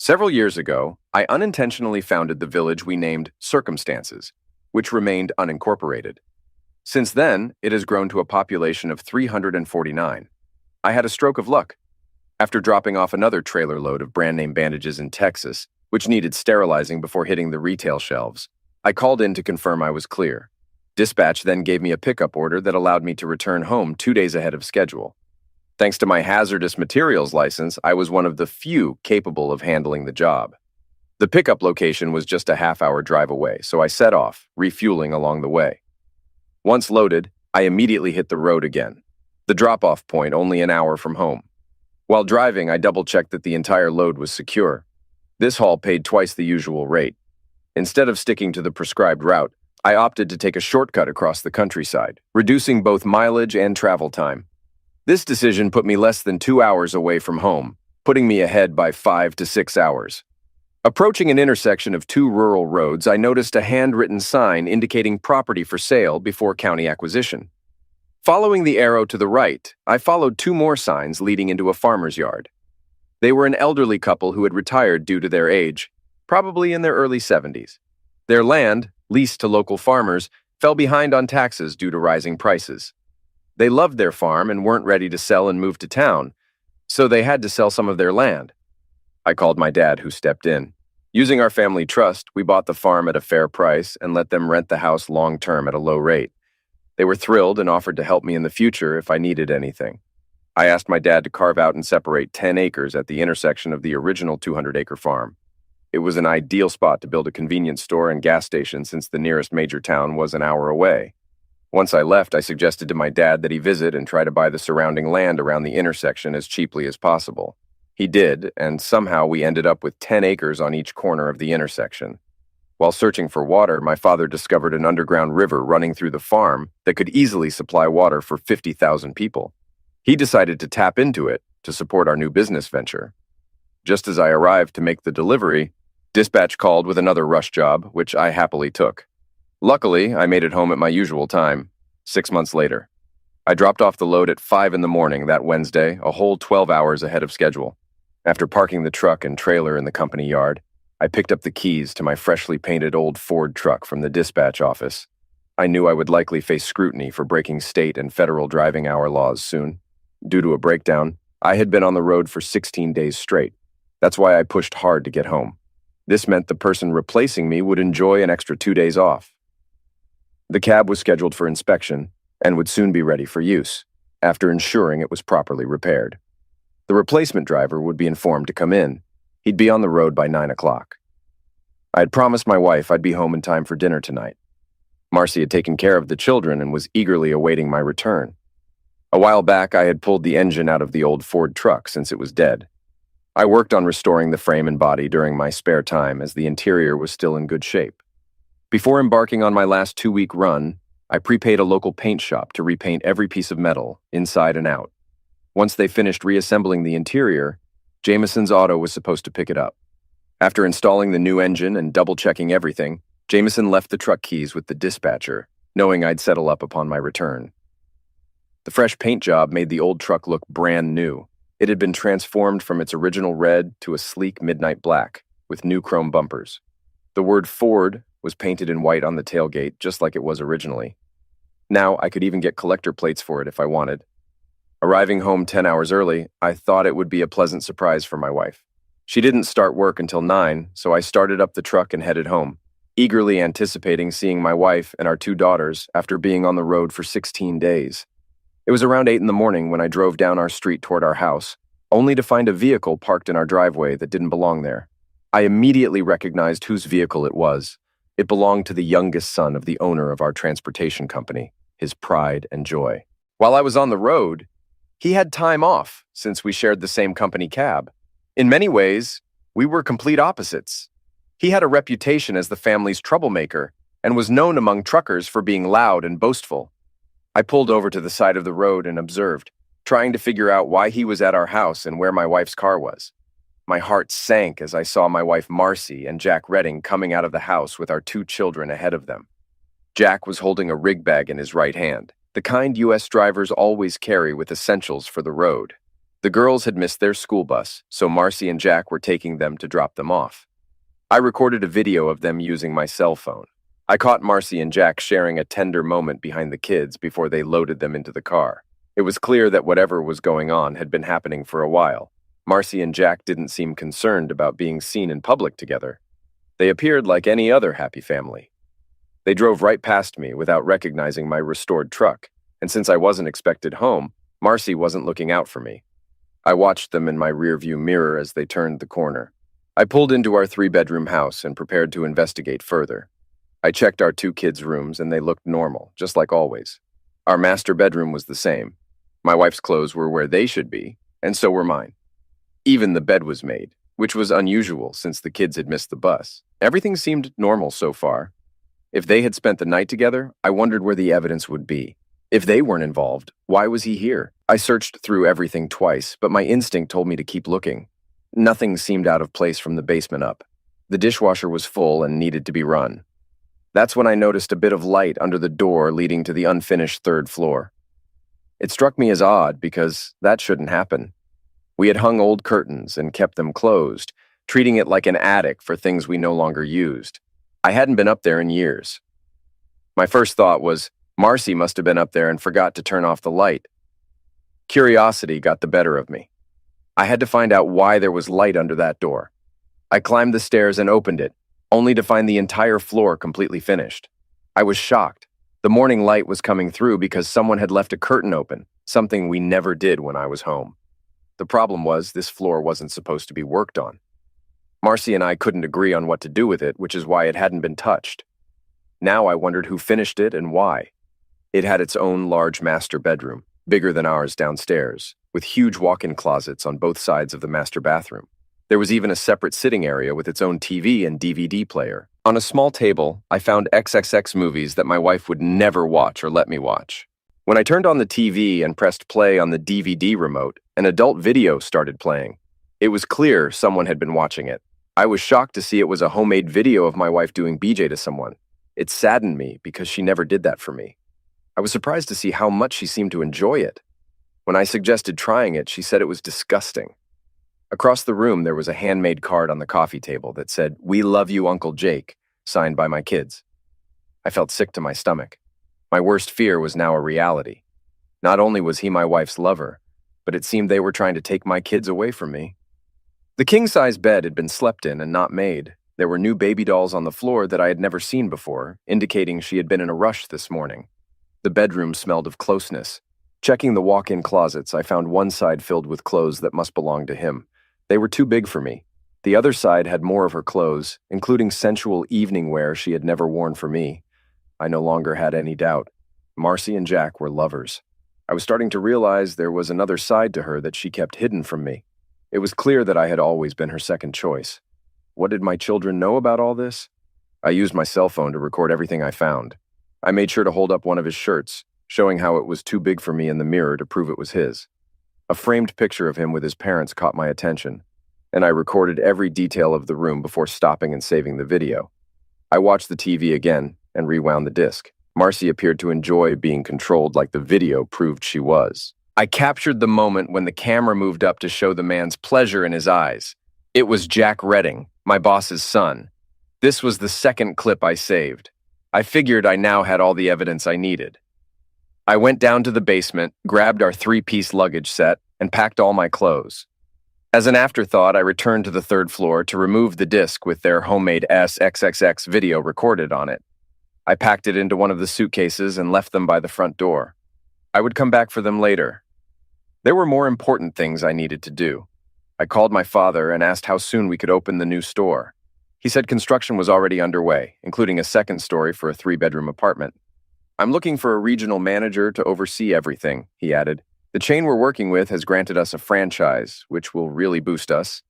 Several years ago, I unintentionally founded the village we named Circumstances, which remained unincorporated. Since then, it has grown to a population of 349. I had a stroke of luck. After dropping off another trailer load of brand-name bandages in Texas, which needed sterilizing before hitting the retail shelves, I called in to confirm I was clear. Dispatch then gave me a pickup order that allowed me to return home 2 days ahead of schedule. Thanks to my hazardous materials license, I was one of the few capable of handling the job. The pickup location was just a half-hour drive away, so I set off, refueling along the way. Once loaded, I immediately hit the road again. The drop-off point only an hour from home. While driving, I double-checked that the entire load was secure. This haul paid twice the usual rate. Instead of sticking to the prescribed route, I opted to take a shortcut across the countryside, reducing both mileage and travel time. This decision put me less than 2 hours away from home, putting me ahead by 5 to 6 hours. Approaching an intersection of two rural roads, I noticed a handwritten sign indicating property for sale before county acquisition. Following the arrow to the right, I followed two more signs leading into a farmer's yard. They were an elderly couple who had retired due to their age, probably in their early 70s. Their land, leased to local farmers, fell behind on taxes due to rising prices. They loved their farm and weren't ready to sell and move to town, so they had to sell some of their land. I called my dad, who stepped in. Using our family trust, we bought the farm at a fair price and let them rent the house long-term at a low rate. They were thrilled and offered to help me in the future if I needed anything. I asked my dad to carve out and separate 10 acres at the intersection of the original 200-acre farm. It was an ideal spot to build a convenience store and gas station since the nearest major town was an hour away. Once I left, I suggested to my dad that he visit and try to buy the surrounding land around the intersection as cheaply as possible. He did, and somehow we ended up with 10 acres on each corner of the intersection. While searching for water, my father discovered an underground river running through the farm that could easily supply water for 50,000 people. He decided to tap into it to support our new business venture. Just as I arrived to make the delivery, dispatch called with another rush job, which I happily took. Luckily, I made it home at my usual time, 6 months later. I dropped off the load at 5 in the morning that Wednesday, a whole 12 hours ahead of schedule. After parking the truck and trailer in the company yard, I picked up the keys to my freshly painted old Ford truck from the dispatch office. I knew I would likely face scrutiny for breaking state and federal driving hour laws soon. Due to a breakdown, I had been on the road for 16 days straight. That's why I pushed hard to get home. This meant the person replacing me would enjoy an extra 2 days off. The cab was scheduled for inspection and would soon be ready for use, after ensuring it was properly repaired. The replacement driver would be informed to come in. He'd be on the road by 9 o'clock. I had promised my wife I'd be home in time for dinner tonight. Marcy had taken care of the children and was eagerly awaiting my return. A while back, I had pulled the engine out of the old Ford truck since it was dead. I worked on restoring the frame and body during my spare time as the interior was still in good shape. Before embarking on my last 2-week run, I prepaid a local paint shop to repaint every piece of metal, inside and out. Once they finished reassembling the interior, Jameson's Auto was supposed to pick it up. After installing the new engine and double-checking everything, Jameson left the truck keys with the dispatcher, knowing I'd settle up upon my return. The fresh paint job made the old truck look brand new. It had been transformed from its original red to a sleek midnight black, with new chrome bumpers. The word Ford was painted in white on the tailgate, just like it was originally. Now I could even get collector plates for it if I wanted. Arriving home 10 hours early, I thought it would be a pleasant surprise for my wife. She didn't start work until 9, so I started up the truck and headed home, eagerly anticipating seeing my wife and our 2 daughters after being on the road for 16 days. It was around 8 in the morning when I drove down our street toward our house, only to find a vehicle parked in our driveway that didn't belong there. I immediately recognized whose vehicle it was. It belonged to the youngest son of the owner of our transportation company, his pride and joy. While I was on the road, he had time off since we shared the same company cab. In many ways, we were complete opposites. He had a reputation as the family's troublemaker and was known among truckers for being loud and boastful. I pulled over to the side of the road and observed, trying to figure out why he was at our house and where my wife's car was. My heart sank as I saw my wife Marcy and Jack Redding coming out of the house with our 2 children ahead of them. Jack was holding a rig bag in his right hand, the kind U.S. drivers always carry with essentials for the road. The girls had missed their school bus, so Marcy and Jack were taking them to drop them off. I recorded a video of them using my cell phone. I caught Marcy and Jack sharing a tender moment behind the kids before they loaded them into the car. It was clear that whatever was going on had been happening for a while. Marcy and Jack didn't seem concerned about being seen in public together. They appeared like any other happy family. They drove right past me without recognizing my restored truck, and since I wasn't expected home, Marcy wasn't looking out for me. I watched them in my rearview mirror as they turned the corner. I pulled into our 3-bedroom house and prepared to investigate further. I checked our 2 kids' rooms and they looked normal, just like always. Our master bedroom was the same. My wife's clothes were where they should be, and so were mine. Even the bed was made, which was unusual since the kids had missed the bus. Everything seemed normal so far. If they had spent the night together, I wondered where the evidence would be. If they weren't involved, why was he here? I searched through everything twice, but my instinct told me to keep looking. Nothing seemed out of place from the basement up. The dishwasher was full and needed to be run. That's when I noticed a bit of light under the door leading to the unfinished 3rd floor. It struck me as odd because that shouldn't happen. We had hung old curtains and kept them closed, treating it like an attic for things we no longer used. I hadn't been up there in years. My first thought was, Marcy must have been up there and forgot to turn off the light. Curiosity got the better of me. I had to find out why there was light under that door. I climbed the stairs and opened it, only to find the entire floor completely finished. I was shocked. The morning light was coming through because someone had left a curtain open, something we never did when I was home. The problem was this floor wasn't supposed to be worked on. Marcy and I couldn't agree on what to do with it, which is why it hadn't been touched. Now I wondered who finished it and why. It had its own large master bedroom, bigger than ours downstairs, with huge walk-in closets on both sides of the master bathroom. There was even a separate sitting area with its own TV and DVD player. On a small table, I found XXX movies that my wife would never watch or let me watch. When I turned on the TV and pressed play on the DVD remote, an adult video started playing. It was clear someone had been watching it. I was shocked to see it was a homemade video of my wife doing BJ to someone. It saddened me because she never did that for me. I was surprised to see how much she seemed to enjoy it. When I suggested trying it, she said it was disgusting. Across the room, there was a handmade card on the coffee table that said, "We love you, Uncle Jake," signed by my kids. I felt sick to my stomach. My worst fear was now a reality. Not only was he my wife's lover, but it seemed they were trying to take my kids away from me. The king-size bed had been slept in and not made. There were new baby dolls on the floor that I had never seen before, indicating she had been in a rush this morning. The bedroom smelled of closeness. Checking the walk-in closets, I found one side filled with clothes that must belong to him. They were too big for me. The other side had more of her clothes, including sensual evening wear she had never worn for me. I no longer had any doubt. Marcy and Jack were lovers. I was starting to realize there was another side to her that she kept hidden from me. It was clear that I had always been her second choice. What did my children know about all this? I used my cell phone to record everything I found. I made sure to hold up one of his shirts, showing how it was too big for me in the mirror to prove it was his. A framed picture of him with his parents caught my attention, and I recorded every detail of the room before stopping and saving the video. I watched the TV again and rewound the disc. Marcy appeared to enjoy being controlled like the video proved she was. I captured the moment when the camera moved up to show the man's pleasure in his eyes. It was Jack Redding, my boss's son. This was the second clip I saved. I figured I now had all the evidence I needed. I went down to the basement, grabbed our 3-piece luggage set, and packed all my clothes. As an afterthought, I returned to the 3rd floor to remove the disc with their homemade SXXX video recorded on it. I packed it into one of the suitcases and left them by the front door. I would come back for them later. There were more important things I needed to do. I called my father and asked how soon we could open the new store. He said construction was already underway, including a second story for a 3-bedroom apartment. "I'm looking for a regional manager to oversee everything," he added. "The chain we're working with has granted us a franchise, which will really boost us.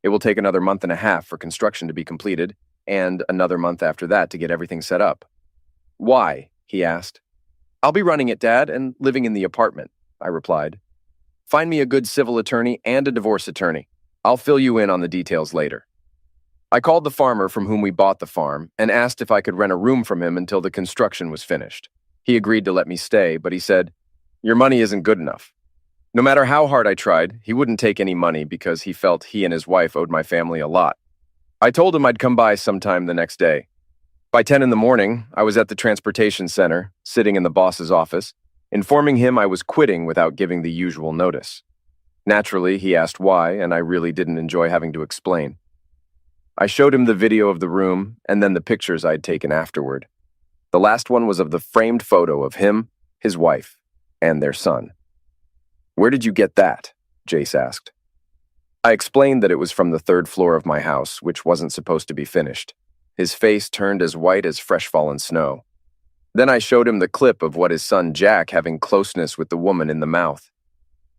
It will take another month and a half for construction to be completed, and another month after that to get everything set up." "Why?" he asked. "I'll be running it, Dad, and living in the apartment," I replied. "Find me a good civil attorney and a divorce attorney. I'll fill you in on the details later." I called the farmer from whom we bought the farm and asked if I could rent a room from him until the construction was finished. He agreed to let me stay, but he said, "Your money isn't good enough." No matter how hard I tried, he wouldn't take any money because he felt he and his wife owed my family a lot. I told him I'd come by sometime the next day. By 10 in the morning, I was at the transportation center, sitting in the boss's office, informing him I was quitting without giving the usual notice. Naturally, he asked why, and I really didn't enjoy having to explain. I showed him the video of the room and then the pictures I'd taken afterward. The last one was of the framed photo of him, his wife, and their son. "Where did you get that?" Jace asked. I explained that it was from the third floor of my house, which wasn't supposed to be finished. His face turned as white as fresh fallen snow. Then I showed him the clip of what his son Jack having closeness with the woman in the mouth.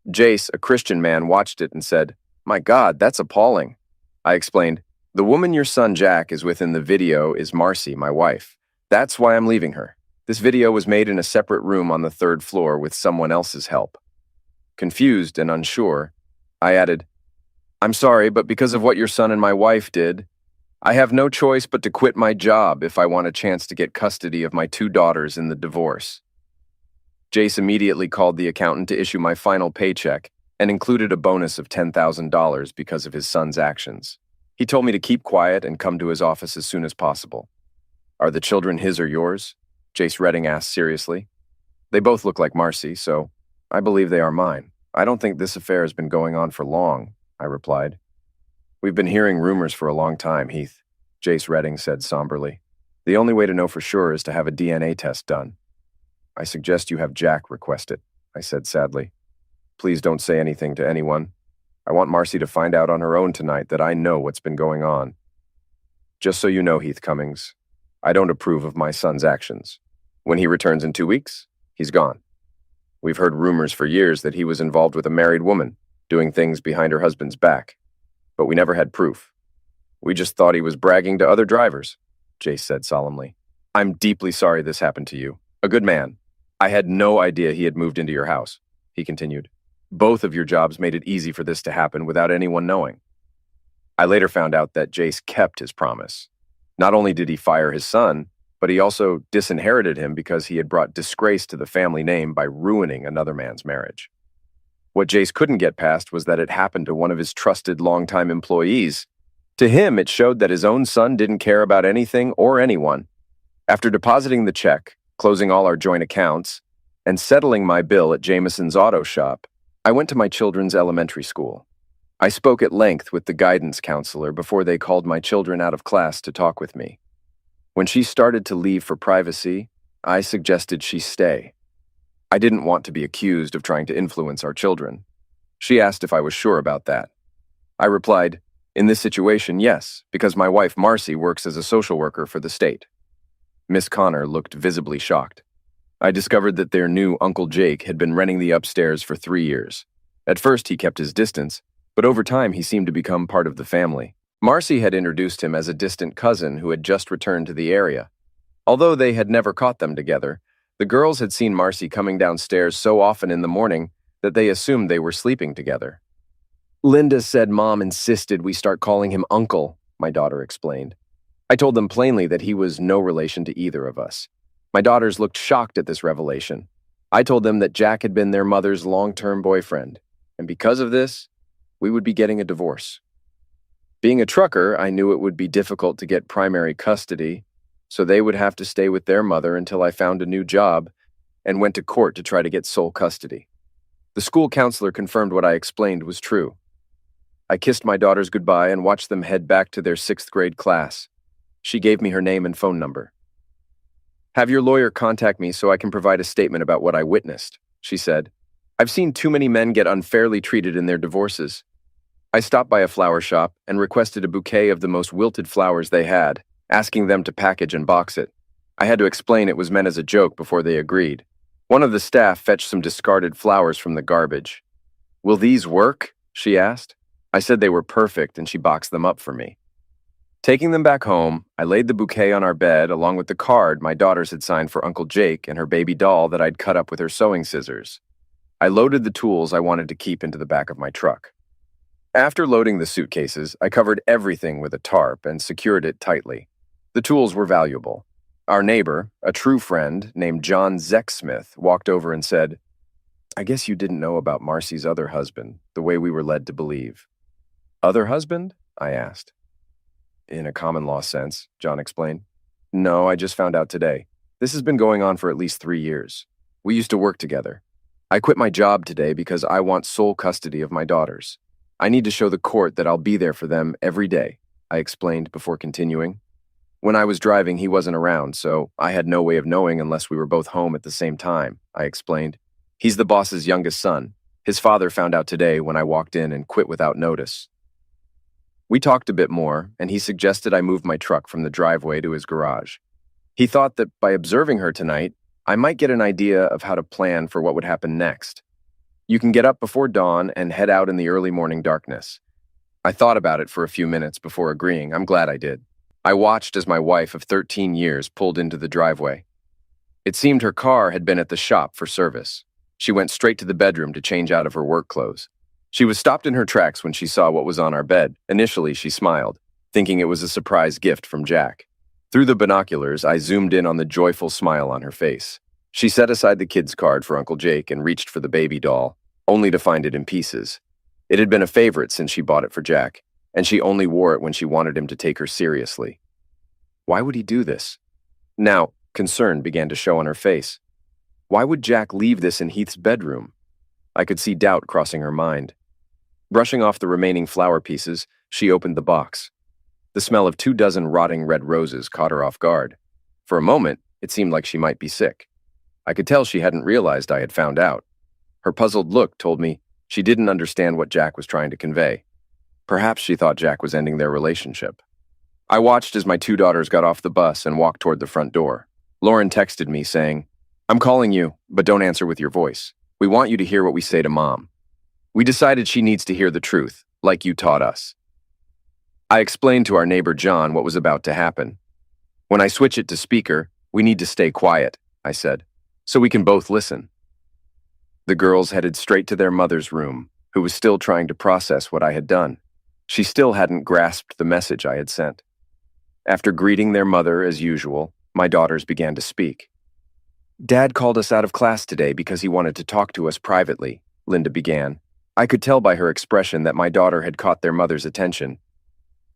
Jace, a Christian man, watched it and said, "My God, that's appalling." I explained, "The woman your son Jack is with in the video is Marcy, my wife. That's why I'm leaving her. This video was made in a separate room on the third floor with someone else's help." Confused and unsure, I added, "I'm sorry, but because of what your son and my wife did, I have no choice but to quit my job if I want a chance to get custody of my 2 daughters in the divorce." Jace immediately called the accountant to issue my final paycheck and included a bonus of $10,000 because of his son's actions. He told me to keep quiet and come to his office as soon as possible. "Are the children his or yours?" Jace Redding asked seriously. "They both look like Marcy, so I believe they are mine. I don't think this affair has been going on for long," I replied. "We've been hearing rumors for a long time, Heath," Jace Redding said somberly. "The only way to know for sure is to have a DNA test done." "I suggest you have Jack request it," I said sadly. "Please don't say anything to anyone. I want Marcy to find out on her own tonight that I know what's been going on. Just so you know, Heath Cummings, I don't approve of my son's actions. When he returns in 2 weeks, he's gone. We've heard rumors for years that he was involved with a married woman, doing things behind her husband's back. But we never had proof. We just thought he was bragging to other drivers," Jace said solemnly. "I'm deeply sorry this happened to you. A good man. I had no idea he had moved into your house," he continued. "Both of your jobs made it easy for this to happen without anyone knowing." I later found out that Jace kept his promise. Not only did he fire his son, but he also disinherited him because he had brought disgrace to the family name by ruining another man's marriage. What Jace couldn't get past was that it happened to one of his trusted longtime employees. To him, it showed that his own son didn't care about anything or anyone. After depositing the check, closing all our joint accounts, and settling my bill at Jameson's auto shop, I went to my children's elementary school. I spoke at length with the guidance counselor before they called my children out of class to talk with me. When she started to leave for privacy, I suggested she stay. I didn't want to be accused of trying to influence our children. She asked if I was sure about that. I replied, "In this situation, yes, because my wife Marcy works as a social worker for the state." Miss Connor looked visibly shocked. I discovered that their new Uncle Jake had been renting the upstairs for 3 years. At first, he kept his distance, but over time he seemed to become part of the family. Marcy had introduced him as a distant cousin who had just returned to the area. Although they had never caught them together, the girls had seen Marcy coming downstairs so often in the morning that they assumed they were sleeping together. "Linda said Mom insisted we start calling him Uncle," my daughter explained. I told them plainly that he was no relation to either of us. My daughters looked shocked at this revelation. I told them that Jack had been their mother's long-term boyfriend, and because of this, we would be getting a divorce. Being a trucker, I knew it would be difficult to get primary custody, so they would have to stay with their mother until I found a new job and went to court to try to get sole custody. The school counselor confirmed what I explained was true. I kissed my daughters goodbye and watched them head back to their 6th grade class. She gave me her name and phone number. "Have your lawyer contact me so I can provide a statement about what I witnessed," she said. "I've seen too many men get unfairly treated in their divorces." I stopped by a flower shop and requested a bouquet of the most wilted flowers they had, asking them to package and box it. I had to explain it was meant as a joke before they agreed. One of the staff fetched some discarded flowers from the garbage. "Will these work?" she asked. I said they were perfect, and she boxed them up for me. Taking them back home, I laid the bouquet on our bed along with the card my daughters had signed for Uncle Jake and her baby doll that I'd cut up with her sewing scissors. I loaded the tools I wanted to keep into the back of my truck. After loading the suitcases, I covered everything with a tarp and secured it tightly. The tools were valuable. Our neighbor, a true friend named John Zeck Smith, walked over and said, I guess you didn't know about Marcy's other husband, the way we were led to believe. Other husband? I asked. In a common law sense, John explained. No, I just found out today. This has been going on for at least 3 years. We used to work together. I quit my job today because I want sole custody of my daughters. I need to show the court that I'll be there for them every day, I explained before continuing. When I was driving, he wasn't around, so I had no way of knowing unless we were both home at the same time, I explained. He's the boss's youngest son. His father found out today when I walked in and quit without notice. We talked a bit more, and he suggested I move my truck from the driveway to his garage. He thought that by observing her tonight, I might get an idea of how to plan for what would happen next. You can get up before dawn and head out in the early morning darkness. I thought about it for a few minutes before agreeing. I'm glad I did. I watched as my wife of 13 years pulled into the driveway. It seemed her car had been at the shop for service. She went straight to the bedroom to change out of her work clothes. She was stopped in her tracks when she saw what was on our bed. Initially, she smiled, thinking it was a surprise gift from Jack. Through the binoculars, I zoomed in on the joyful smile on her face. She set aside the kid's card for Uncle Jake and reached for the baby doll, only to find it in pieces. It had been a favorite since she bought it for Jack, and she only wore it when she wanted him to take her seriously. Why would he do this? Now, concern began to show on her face. Why would Jack leave this in Heath's bedroom? I could see doubt crossing her mind. Brushing off the remaining flower pieces, she opened the box. The smell of 24 rotting red roses caught her off guard. For a moment, it seemed like she might be sick. I could tell she hadn't realized I had found out. Her puzzled look told me she didn't understand what Jack was trying to convey. Perhaps she thought Jack was ending their relationship. I watched as my 2 daughters got off the bus and walked toward the front door. Lauren texted me saying, "I'm calling you, but don't answer with your voice. We want you to hear what we say to Mom. We decided she needs to hear the truth, like you taught us." I explained to our neighbor John what was about to happen. "When I switch it to speaker, we need to stay quiet," I said, "so we can both listen." The girls headed straight to their mother's room, who was still trying to process what I had done. She still hadn't grasped the message I had sent. After greeting their mother as usual, my daughters began to speak. "Dad called us out of class today because he wanted to talk to us privately," Linda began. I could tell by her expression that my daughter had caught their mother's attention.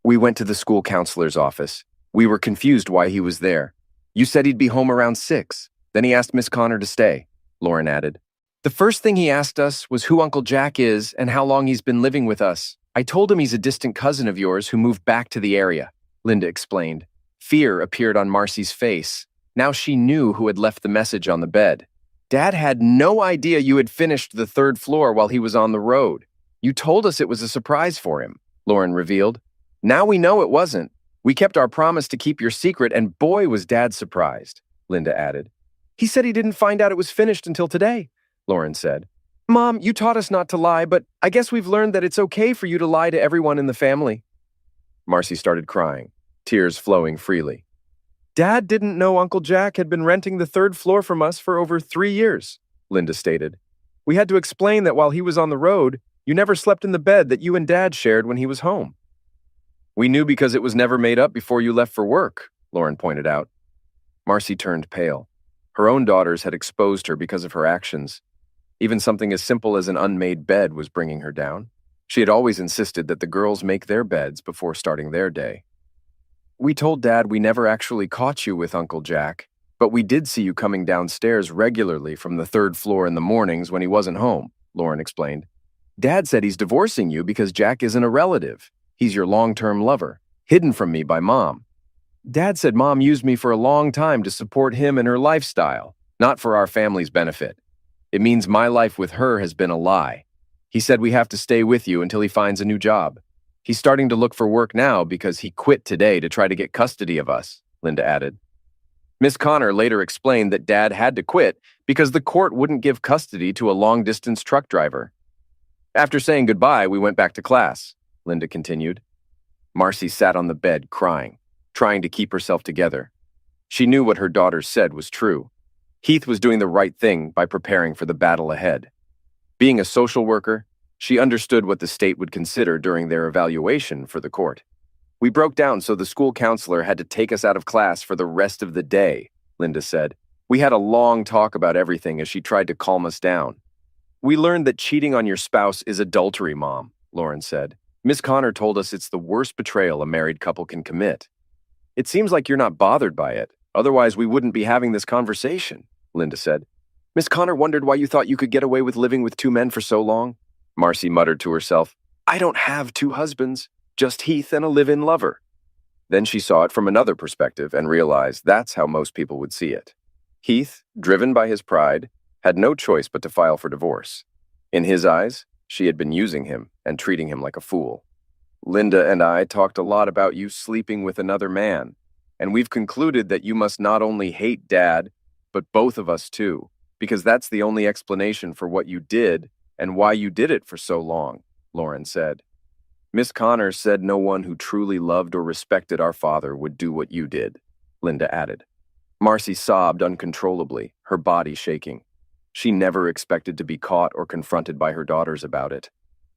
"We went to the school counselor's office. We were confused why he was there. You said he'd be home around 6. Then he asked Miss Connor to stay," Lauren added. "The first thing he asked us was who Uncle Jack is and how long he's been living with us. I told him he's a distant cousin of yours who moved back to the area," Linda explained. Fear appeared on Marcy's face. Now she knew who had left the message on the bed. "Dad had no idea you had finished the 3rd floor while he was on the road. You told us it was a surprise for him," Lauren revealed. "Now we know it wasn't. We kept our promise to keep your secret, and boy was Dad surprised," Linda added. "He said he didn't find out it was finished until today," Lauren said. "Mom, you taught us not to lie, but I guess we've learned that it's okay for you to lie to everyone in the family." Marcy started crying, tears flowing freely. "Dad didn't know Uncle Jack had been renting the 3rd floor from us for over 3 years, Linda stated. "We had to explain that while he was on the road, you never slept in the bed that you and Dad shared when he was home." "We knew because it was never made up before you left for work," Lauren pointed out. Marcy turned pale. Her own daughters had exposed her because of her actions. Even something as simple as an unmade bed was bringing her down. She had always insisted that the girls make their beds before starting their day. "We told Dad we never actually caught you with Uncle Jack, but we did see you coming downstairs regularly from the 3rd floor in the mornings when he wasn't home," Lauren explained. "Dad said he's divorcing you because Jack isn't a relative. He's your long-term lover, hidden from me by Mom. Dad said Mom used me for a long time to support him and her lifestyle, not for our family's benefit. It means my life with her has been a lie. He said we have to stay with you until he finds a new job. He's starting to look for work now because he quit today to try to get custody of us," Linda added. Miss Connor later explained that Dad had to quit because the court wouldn't give custody to a long-distance truck driver. "After saying goodbye, we went back to class," Linda continued. Marcy sat on the bed crying, trying to keep herself together. She knew what her daughters said was true. Heath was doing the right thing by preparing for the battle ahead. Being a social worker, she understood what the state would consider during their evaluation for the court. "We broke down so the school counselor had to take us out of class for the rest of the day," Linda said. "We had a long talk about everything as she tried to calm us down." We learned that cheating on your spouse is adultery, Mom, Lauren said. Miss Connor told us it's the worst betrayal a married couple can commit. It seems like you're not bothered by it. Otherwise, we wouldn't be having this conversation, Linda said. Miss Connor wondered why you thought you could get away with living with two men for so long. Marcy muttered to herself, I don't have two husbands, just Heath and a live-in lover. Then she saw it from another perspective and realized that's how most people would see it. Heath, driven by his pride, had no choice but to file for divorce. In his eyes, she had been using him and treating him like a fool. Linda and I talked a lot about you sleeping with another man, and we've concluded that you must not only hate Dad, but both of us too, because that's the only explanation for what you did and why you did it for so long, Lauren said. Miss Connor said no one who truly loved or respected our father would do what you did, Linda added. Marcy sobbed uncontrollably, her body shaking. She never expected to be caught or confronted by her daughters about it.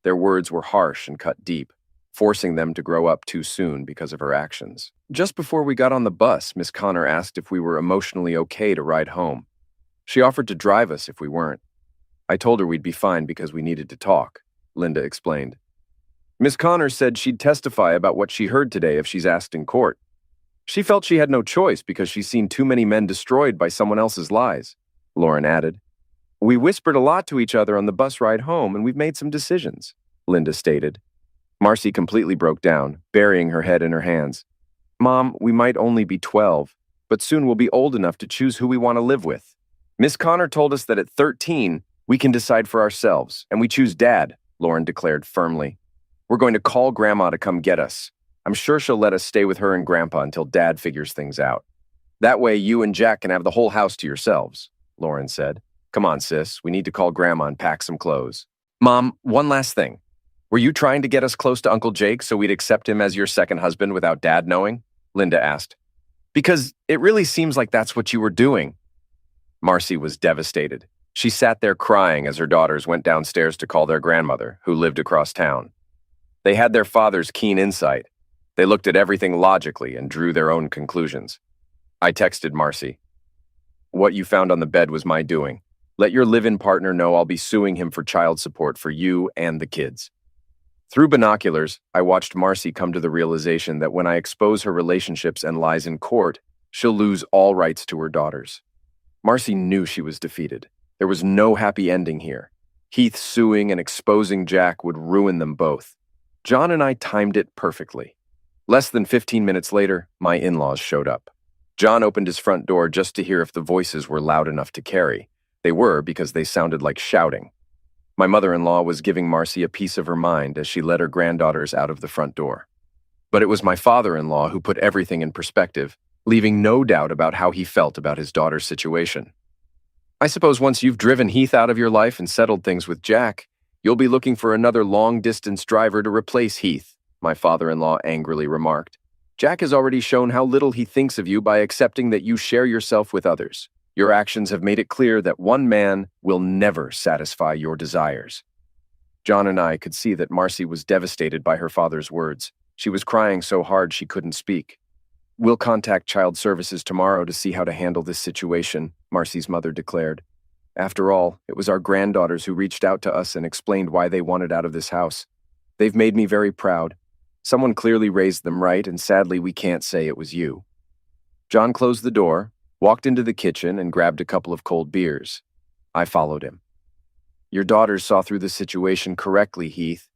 Their words were harsh and cut deep, forcing them to grow up too soon because of her actions. Just before we got on the bus, Miss Connor asked if we were emotionally okay to ride home. She offered to drive us if we weren't. I told her we'd be fine because we needed to talk, Linda explained. Miss Connor said she'd testify about what she heard today if she's asked in court. She felt she had no choice because she's seen too many men destroyed by someone else's lies, Lauren added. We whispered a lot to each other on the bus ride home, and we've made some decisions, Linda stated. Marcy completely broke down, burying her head in her hands. Mom, we might only be 12, but soon we'll be old enough to choose who we want to live with. Miss Connor told us that at 13, we can decide for ourselves, and we choose Dad, Lauren declared firmly. We're going to call Grandma to come get us. I'm sure she'll let us stay with her and Grandpa until Dad figures things out. That way you and Jack can have the whole house to yourselves, Lauren said. Come on, sis, we need to call Grandma and pack some clothes. Mom, one last thing. Were you trying to get us close to Uncle Jake so we'd accept him as your second husband without Dad knowing? Linda asked. Because it really seems like that's what you were doing. Marcy was devastated. She sat there crying as her daughters went downstairs to call their grandmother, who lived across town. They had their father's keen insight. They looked at everything logically and drew their own conclusions. I texted Marcy. What you found on the bed was my doing. Let your live-in partner know I'll be suing him for child support for you and the kids. Through binoculars, I watched Marcy come to the realization that when I expose her relationships and lies in court, she'll lose all rights to her daughters. Marcy knew she was defeated. There was no happy ending here. Heath suing and exposing Jack would ruin them both. John and I timed it perfectly. Less than 15 minutes later, my in-laws showed up. John opened his front door just to hear if the voices were loud enough to carry. They were because they sounded like shouting. My mother-in-law was giving Marcy a piece of her mind as she led her granddaughters out of the front door. But it was my father-in-law who put everything in perspective, leaving no doubt about how he felt about his daughter's situation. I suppose once you've driven Heath out of your life and settled things with Jack, you'll be looking for another long-distance driver to replace Heath, my father-in-law angrily remarked. Jack has already shown how little he thinks of you by accepting that you share yourself with others. Your actions have made it clear that one man will never satisfy your desires. John and I could see that Marcy was devastated by her father's words. She was crying so hard she couldn't speak. We'll contact Child Services tomorrow to see how to handle this situation, Marcy's mother declared. After all, it was our granddaughters who reached out to us and explained why they wanted out of this house. They've made me very proud. Someone clearly raised them right, and sadly we can't say it was you. John closed the door, walked into the kitchen, and grabbed a couple of cold beers. I followed him. Your daughters saw through the situation correctly, Heath.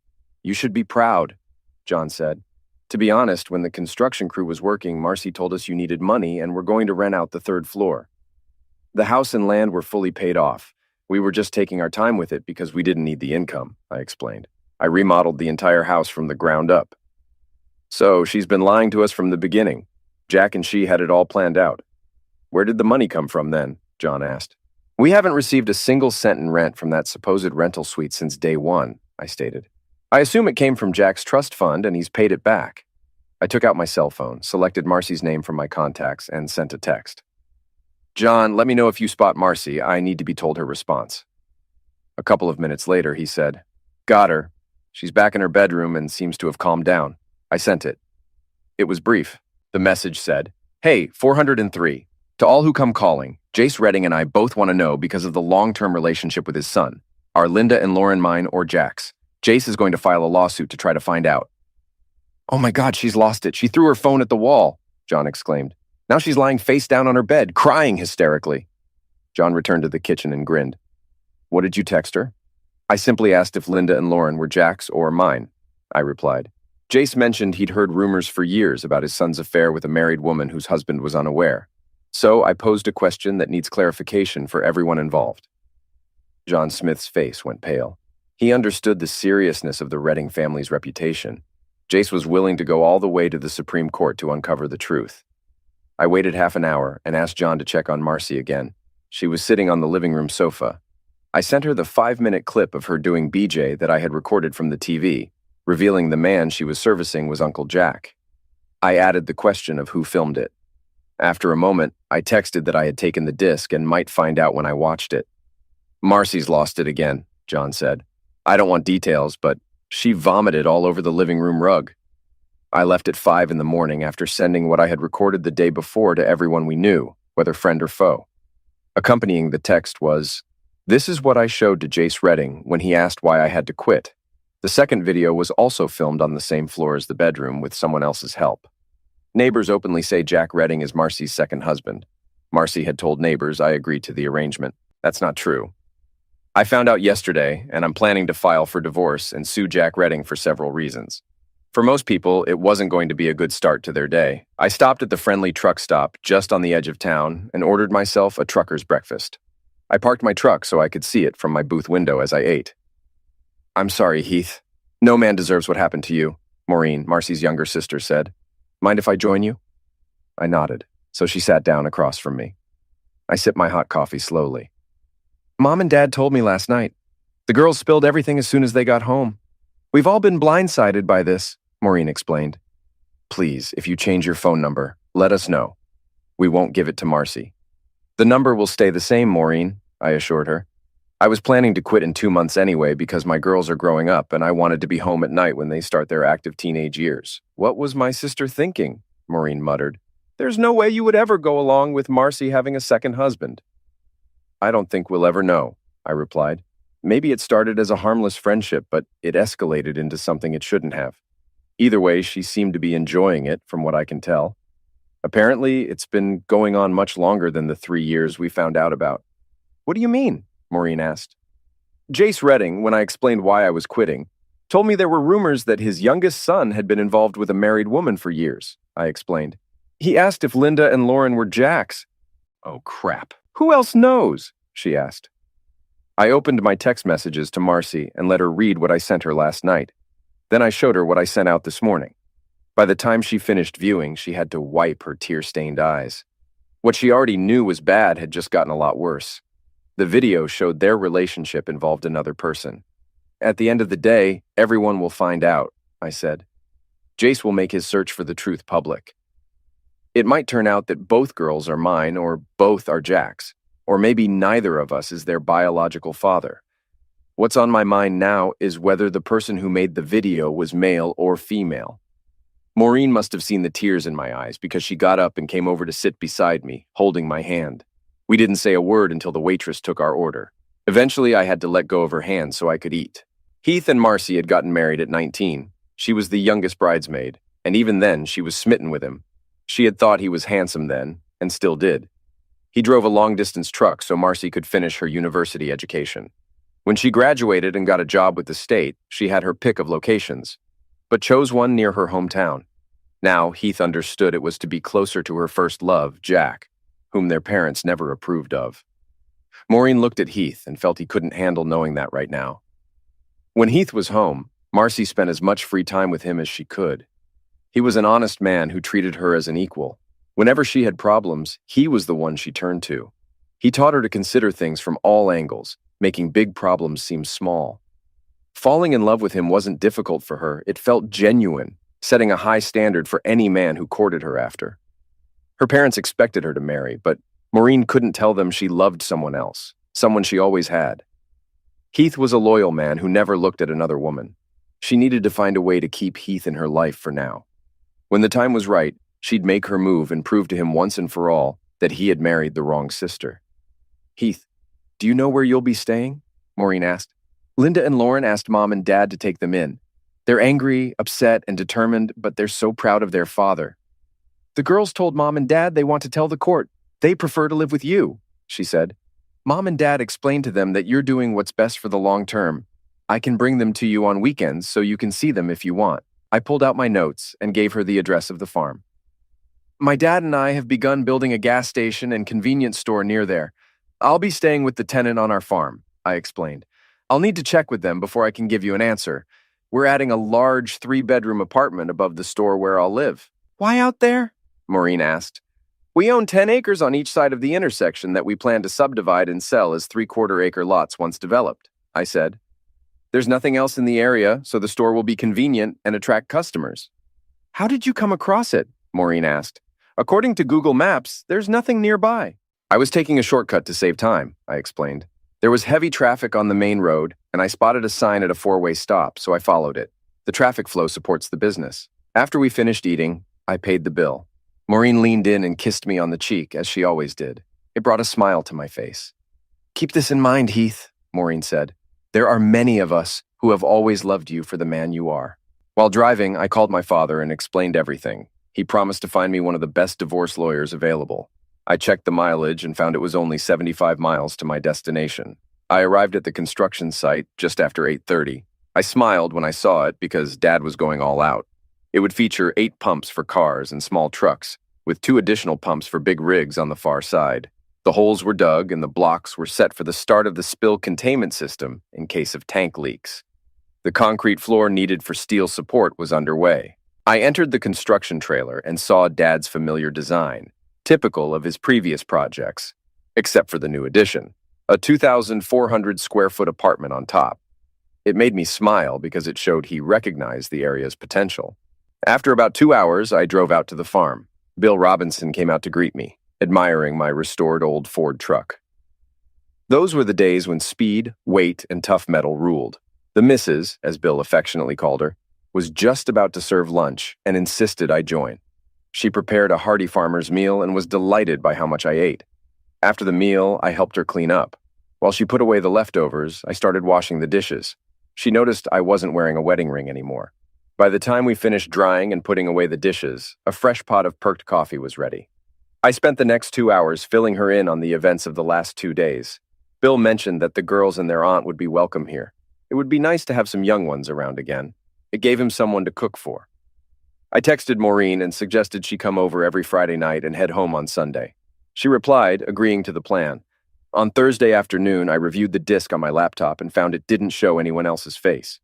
You should be proud, John said. To be honest, when the construction crew was working, Marcy told us you needed money and were going to rent out the third floor. The house and land were fully paid off. We were just taking our time with it because we didn't need the income, I explained. I remodeled the entire house from the ground up. So she's been lying to us from the beginning. Jack and she had it all planned out. Where did the money come from then? John asked. We haven't received a single cent in rent from that supposed rental suite since day one, I stated. I assume it came from Jack's trust fund and he's paid it back. I took out my cell phone, selected Marcy's name from my contacts, and sent a text. John, let me know if you spot Marcy. I need to be told her response. A couple of minutes later, he said, Got her. She's back in her bedroom and seems to have calmed down. I sent it. It was brief. The message said, Hey, 403. To all who come calling, Jace Redding and I both want to know because of the long-term relationship with his son. Are Linda and Lauren mine or Jack's? Jace is going to file a lawsuit to try to find out. Oh my God, she's lost it. She threw her phone at the wall, John exclaimed. Now she's lying face down on her bed, crying hysterically. John returned to the kitchen and grinned. What did you text her? I simply asked if Linda and Lauren were Jack's or mine, I replied. Jace mentioned he'd heard rumors for years about his son's affair with a married woman whose husband was unaware. So I posed a question that needs clarification for everyone involved. John Smith's face went pale. He understood the seriousness of the Redding family's reputation. Jace was willing to go all the way to the Supreme Court to uncover the truth. I waited half an hour and asked John to check on Marcy again. She was sitting on the living room sofa. I sent her the 5-minute clip of her doing BJ that I had recorded from the TV, revealing the man she was servicing was Uncle Jack. I added the question of who filmed it. After a moment, I texted that I had taken the disc and might find out when I watched it. Marcy's lost it again, John said. I don't want details, but she vomited all over the living room rug. I left at 5 in the morning after sending what I had recorded the day before to everyone we knew, whether friend or foe. Accompanying the text was, "This is what I showed to Jace Redding when he asked why I had to quit." The second video was also filmed on the same floor as the bedroom with someone else's help. Neighbors openly say Jack Redding is Marcy's second husband. Marcy had told neighbors I agreed to the arrangement. That's not true. I found out yesterday, and I'm planning to file for divorce and sue Jack Redding for several reasons. For most people, it wasn't going to be a good start to their day. I stopped at the friendly truck stop just on the edge of town and ordered myself a trucker's breakfast. I parked my truck so I could see it from my booth window as I ate. I'm sorry, Heath. No man deserves what happened to you, Maureen, Marcy's younger sister, said. Mind if I join you? I nodded, so she sat down across from me. I sipped my hot coffee slowly. Mom and Dad told me last night. The girls spilled everything as soon as they got home. We've all been blindsided by this, Maureen explained. Please, if you change your phone number, let us know. We won't give it to Marcy. The number will stay the same, Maureen, I assured her. I was planning to quit in 2 months anyway because my girls are growing up and I wanted to be home at night when they start their active teenage years. What was my sister thinking? Maureen muttered. There's no way you would ever go along with Marcy having a second husband. I don't think we'll ever know, I replied. Maybe it started as a harmless friendship, but it escalated into something it shouldn't have. Either way, she seemed to be enjoying it, from what I can tell. Apparently, it's been going on much longer than the 3 years we found out about. What do you mean? Maureen asked. Jace Redding, when I explained why I was quitting, told me there were rumors that his youngest son had been involved with a married woman for years, I explained. He asked if Linda and Lauren were Jack's. Oh, crap. Who else knows? She asked. I opened my text messages to Marcy and let her read what I sent her last night. Then I showed her what I sent out this morning. By the time she finished viewing, she had to wipe her tear-stained eyes. What she already knew was bad had just gotten a lot worse. The video showed their relationship involved another person. At the end of the day, everyone will find out, I said. Jace will make his search for the truth public. It might turn out that both girls are mine or both are Jack's, or maybe neither of us is their biological father. What's on my mind now is whether the person who made the video was male or female. Maureen must have seen the tears in my eyes because she got up and came over to sit beside me, holding my hand. We didn't say a word until the waitress took our order. Eventually, I had to let go of her hand so I could eat. Heath and Marcy had gotten married at 19. She was the youngest bridesmaid, and even then, she was smitten with him. She had thought he was handsome then, and still did. He drove a long-distance truck so Marcy could finish her university education. When she graduated and got a job with the state, she had her pick of locations, but chose one near her hometown. Now, Heath understood it was to be closer to her first love, Jack, whom their parents never approved of. Maureen looked at Heath and felt he couldn't handle knowing that right now. When Heath was home, Marcy spent as much free time with him as she could. He was an honest man who treated her as an equal. Whenever she had problems, he was the one she turned to. He taught her to consider things from all angles, making big problems seem small. Falling in love with him wasn't difficult for her, it felt genuine, setting a high standard for any man who courted her after. Her parents expected her to marry, but Maureen couldn't tell them she loved someone else, someone she always had. Heath was a loyal man who never looked at another woman. She needed to find a way to keep Heath in her life for now. When the time was right, she'd make her move and prove to him once and for all that he had married the wrong sister. Heath, do you know where you'll be staying? Maureen asked. Linda and Lauren asked Mom and Dad to take them in. They're angry, upset, and determined, but they're so proud of their father. The girls told Mom and Dad they want to tell the court they prefer to live with you, she said. Mom and Dad explained to them that you're doing what's best for the long term. I can bring them to you on weekends so you can see them if you want. I pulled out my notes and gave her the address of the farm. My dad and I have begun building a gas station and convenience store near there. I'll be staying with the tenant on our farm, I explained. I'll need to check with them before I can give you an answer. We're adding a large 3-bedroom apartment above the store where I'll live. Why out there? Maureen asked. We own 10 acres on each side of the intersection that we plan to subdivide and sell as 3/4-acre lots once developed, I said. There's nothing else in the area, so the store will be convenient and attract customers. How did you come across it? Maureen asked. According to Google Maps, there's nothing nearby. I was taking a shortcut to save time, I explained. There was heavy traffic on the main road, and I spotted a sign at a 4-way stop, so I followed it. The traffic flow supports the business. After we finished eating, I paid the bill. Maureen leaned in and kissed me on the cheek, as she always did. It brought a smile to my face. Keep this in mind, Heath, Maureen said. There are many of us who have always loved you for the man you are. While driving, I called my father and explained everything. He promised to find me one of the best divorce lawyers available. I checked the mileage and found it was only 75 miles to my destination. I arrived at the construction site just after 8:30. I smiled when I saw it because Dad was going all out. It would feature 8 pumps for cars and small trucks, with 2 additional pumps for big rigs on the far side. The holes were dug and the blocks were set for the start of the spill containment system in case of tank leaks. The concrete floor needed for steel support was underway. I entered the construction trailer and saw Dad's familiar design, typical of his previous projects, except for the new addition, a 2,400 square foot apartment on top. It made me smile because it showed he recognized the area's potential. After about 2 hours, I drove out to the farm. Bill Robinson came out to greet me, admiring my restored old Ford truck. Those were the days when speed, weight, and tough metal ruled. The missus, as Bill affectionately called her, was just about to serve lunch and insisted I join. She prepared a hearty farmer's meal and was delighted by how much I ate. After the meal, I helped her clean up. While she put away the leftovers, I started washing the dishes. She noticed I wasn't wearing a wedding ring anymore. By the time we finished drying and putting away the dishes, a fresh pot of perked coffee was ready. I spent the next 2 hours filling her in on the events of the last 2 days. Bill mentioned that the girls and their aunt would be welcome here. It would be nice to have some young ones around again. It gave him someone to cook for. I texted Maureen and suggested she come over every Friday night and head home on Sunday. She replied, agreeing to the plan. On Thursday afternoon, I reviewed the disk on my laptop and found it didn't show anyone else's face.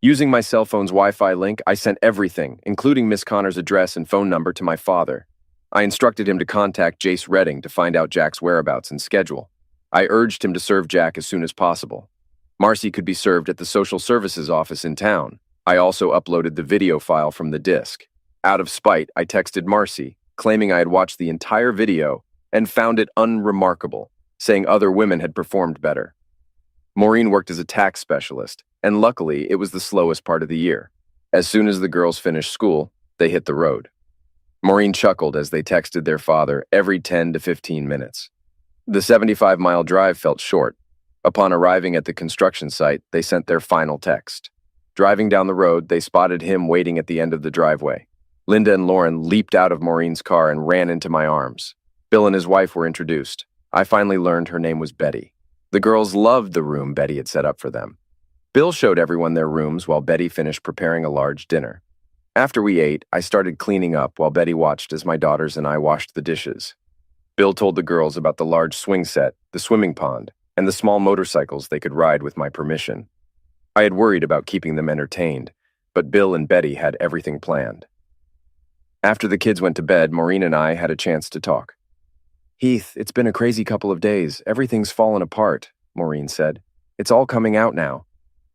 Using my cell phone's Wi-Fi link, I sent everything, including Miss Connor's address and phone number, to my father. I instructed him to contact Jace Redding to find out Jack's whereabouts and schedule. I urged him to serve Jack as soon as possible. Marcy could be served at the social services office in town. I also uploaded the video file from the disk. Out of spite, I texted Marcy, claiming I had watched the entire video and found it unremarkable, saying other women had performed better. Maureen worked as a tax specialist, and luckily it was the slowest part of the year. As soon as the girls finished school, they hit the road. Maureen chuckled as they texted their father every 10 to 15 minutes. The 75-mile drive felt short. Upon arriving at the construction site, they sent their final text. Driving down the road, they spotted him waiting at the end of the driveway. Linda and Lauren leaped out of Maureen's car and ran into my arms. Bill and his wife were introduced. I finally learned her name was Betty. The girls loved the room Betty had set up for them. Bill showed everyone their rooms while Betty finished preparing a large dinner. After we ate, I started cleaning up while Betty watched as my daughters and I washed the dishes. Bill told the girls about the large swing set, the swimming pond, and the small motorcycles they could ride with my permission. I had worried about keeping them entertained, but Bill and Betty had everything planned. After the kids went to bed, Maureen and I had a chance to talk. Heath, it's been a crazy couple of days. Everything's fallen apart, Maureen said. It's all coming out now.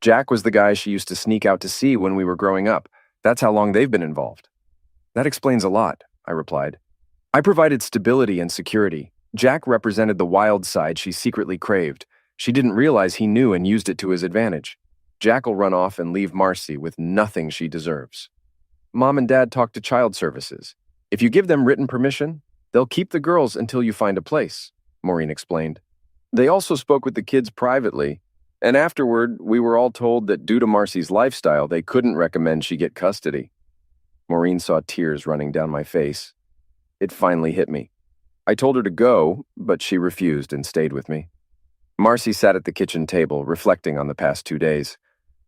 Jack was the guy she used to sneak out to see when we were growing up. That's how long they've been involved. That explains a lot, I replied. I provided stability and security. Jack represented the wild side she secretly craved. She didn't realize he knew and used it to his advantage. Jack will run off and leave Marcy with nothing she deserves. Mom and Dad talked to child services. If you give them written permission, they'll keep the girls until you find a place, Maureen explained. They also spoke with the kids privately. And afterward, we were all told that due to Marcy's lifestyle, they couldn't recommend she get custody. Maureen saw tears running down my face. It finally hit me. I told her to go, but she refused and stayed with me. Marcy sat at the kitchen table, reflecting on the past 2 days.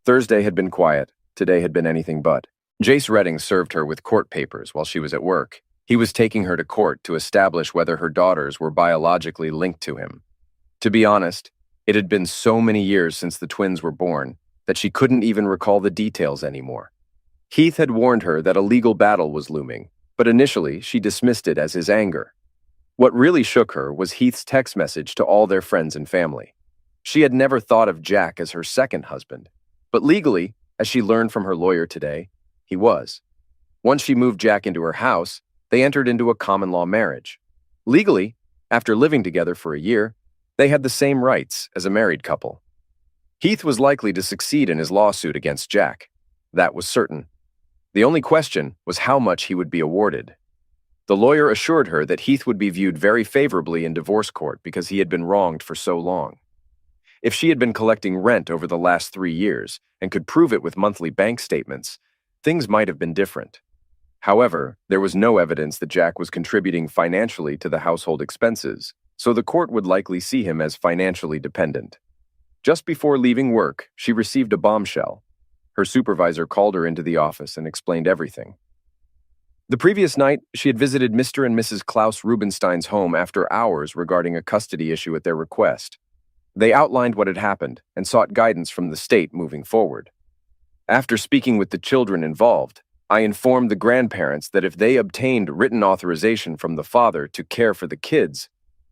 Thursday had been quiet. Today had been anything but. Jace Redding served her with court papers while she was at work. He was taking her to court to establish whether her daughters were biologically linked to him. To be honest, it had been so many years since the twins were born that she couldn't even recall the details anymore. Heath had warned her that a legal battle was looming, but initially she dismissed it as his anger. What really shook her was Heath's text message to all their friends and family. She had never thought of Jack as her second husband, but legally, as she learned from her lawyer today, he was. Once she moved Jack into her house, they entered into a common-law marriage. Legally, after living together for a year, they had the same rights as a married couple. Heath was likely to succeed in his lawsuit against Jack. That was certain. The only question was how much he would be awarded. The lawyer assured her that Heath would be viewed very favorably in divorce court because he had been wronged for so long. If she had been collecting rent over the last 3 years and could prove it with monthly bank statements, things might have been different. However, there was no evidence that Jack was contributing financially to the household expenses, so the court would likely see him as financially dependent. Just before leaving work, she received a bombshell. Her supervisor called her into the office and explained everything. The previous night, she had visited Mr. and Mrs. Klaus Rubenstein's home after hours regarding a custody issue at their request. They outlined what had happened and sought guidance from the state moving forward. After speaking with the children involved, I informed the grandparents that if they obtained written authorization from the father to care for the kids,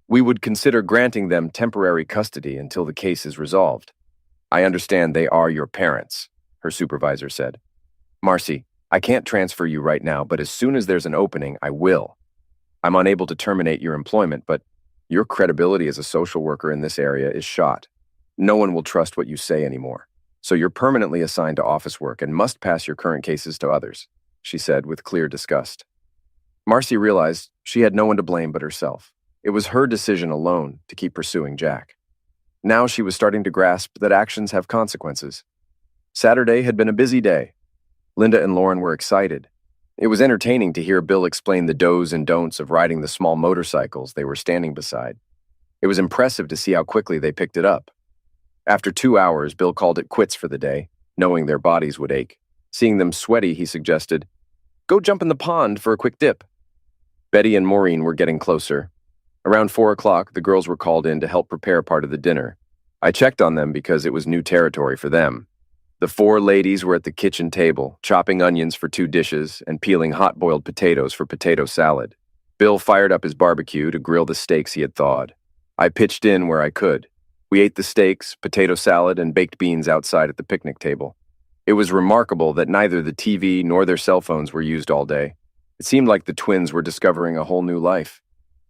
we would consider granting them temporary custody until the case is resolved. I understand they are your parents, her supervisor said. Marcy, I can't transfer you right now, but as soon as there's an opening, I will. I'm unable to terminate your employment, but your credibility as a social worker in this area is shot. No one will trust what you say anymore. So you're permanently assigned to office work and must pass your current cases to others, she said with clear disgust. Marcy realized she had no one to blame but herself. It was her decision alone to keep pursuing Jack. Now she was starting to grasp that actions have consequences. Saturday had been a busy day. Linda and Lauren were excited. It was entertaining to hear Bill explain the do's and don'ts of riding the small motorcycles they were standing beside. It was impressive to see how quickly they picked it up. After 2 hours, Bill called it quits for the day, knowing their bodies would ache. Seeing them sweaty, he suggested, "Go jump in the pond for a quick dip." Betty and Maureen were getting closer. Around 4 o'clock, the girls were called in to help prepare part of the dinner. I checked on them because it was new territory for them. The 4 ladies were at the kitchen table, chopping onions for 2 dishes and peeling hot-boiled potatoes for potato salad. Bill fired up his barbecue to grill the steaks he had thawed. I pitched in where I could. We ate the steaks, potato salad, and baked beans outside at the picnic table. It was remarkable that neither the TV nor their cell phones were used all day. It seemed like the twins were discovering a whole new life.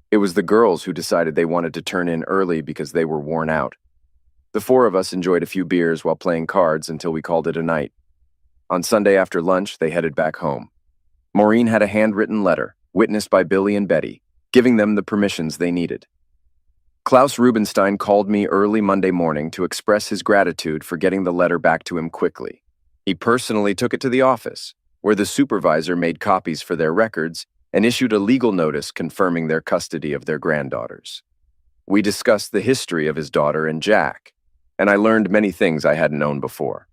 It was the girls who decided they wanted to turn in early because they were worn out. The 4 of us enjoyed a few beers while playing cards until we called it a night. On Sunday after lunch, they headed back home. Maureen had a handwritten letter, witnessed by Billy and Betty, giving them the permissions they needed. Klaus Rubenstein called me early Monday morning to express his gratitude for getting the letter back to him quickly. He personally took it to the office, where the supervisor made copies for their records and issued a legal notice confirming their custody of their granddaughters. We discussed the history of his daughter and Jack, and I learned many things I hadn't known before.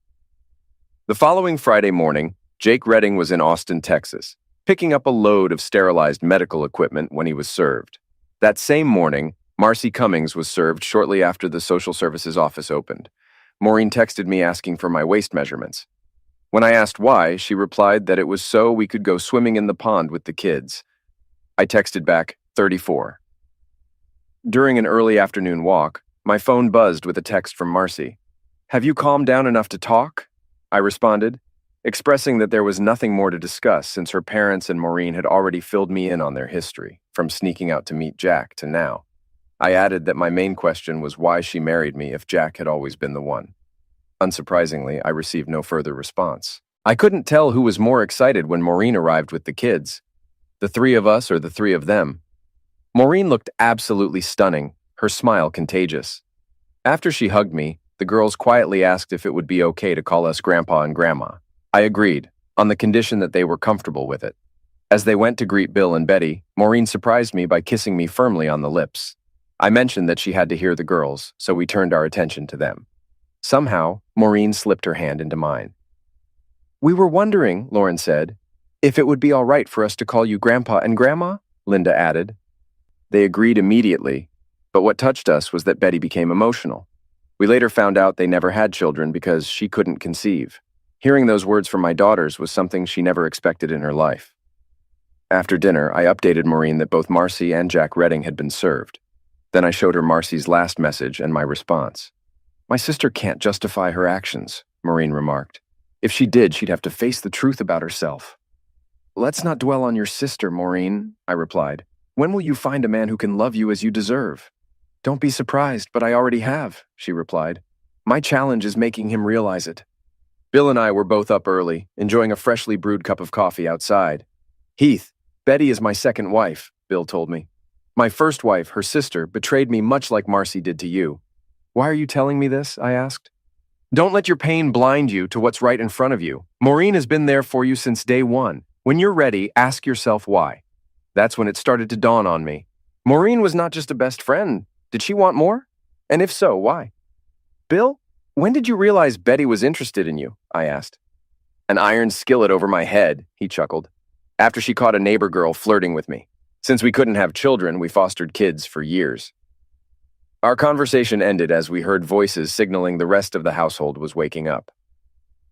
The following Friday morning, Jake Redding was in Austin, Texas, picking up a load of sterilized medical equipment when he was served. That same morning, Marcy Cummings was served shortly after the social services office opened. Maureen texted me asking for my waist measurements. When I asked why, she replied that it was so we could go swimming in the pond with the kids. I texted back, 34. During an early afternoon walk, my phone buzzed with a text from Marcy. "Have you calmed down enough to talk?" I responded, expressing that there was nothing more to discuss since her parents and Maureen had already filled me in on their history, from sneaking out to meet Jack to now. I added that my main question was why she married me if Jack had always been the one. Unsurprisingly, I received no further response. I couldn't tell who was more excited when Maureen arrived with the kids. The 3 of us or the 3 of them. Maureen looked absolutely stunning, her smile contagious. After she hugged me, The girls quietly asked if it would be okay to call us Grandpa and Grandma. I agreed, on the condition that they were comfortable with it. As they went to greet Bill and Betty, Maureen surprised me by kissing me firmly on the lips. I mentioned that she had to hear the girls, so we turned our attention to them. Somehow, Maureen slipped her hand into mine. "We were wondering," Lauren said, "if it would be all right for us to call you Grandpa and Grandma?" Linda added. They agreed immediately, but what touched us was that Betty became emotional. We later found out they never had children because she couldn't conceive. Hearing those words from my daughters was something she never expected in her life. After dinner, I updated Maureen that both Marcy and Jack Redding had been served. Then I showed her Marcy's last message and my response. "My sister can't justify her actions," Maureen remarked. "If she did, she'd have to face the truth about herself." "Let's not dwell on your sister, Maureen," I replied. "When will you find a man who can love you as you deserve?" "Don't be surprised, but I already have," she replied. "My challenge is making him realize it." Bill and I were both up early, enjoying a freshly brewed cup of coffee outside. "Heath, Betty is my second wife," Bill told me. "My first wife, her sister, betrayed me much like Marcy did to you." "Why are you telling me this?" I asked. "Don't let your pain blind you to what's right in front of you. Maureen has been there for you since day one. When you're ready, ask yourself why." That's when it started to dawn on me. Maureen was not just a best friend. Did she want more? And if so, why? "Bill, when did you realize Betty was interested in you?" I asked. "An iron skillet over my head," he chuckled. "After she caught a neighbor girl flirting with me. Since we couldn't have children, we fostered kids for years." Our conversation ended as we heard voices signaling the rest of the household was waking up.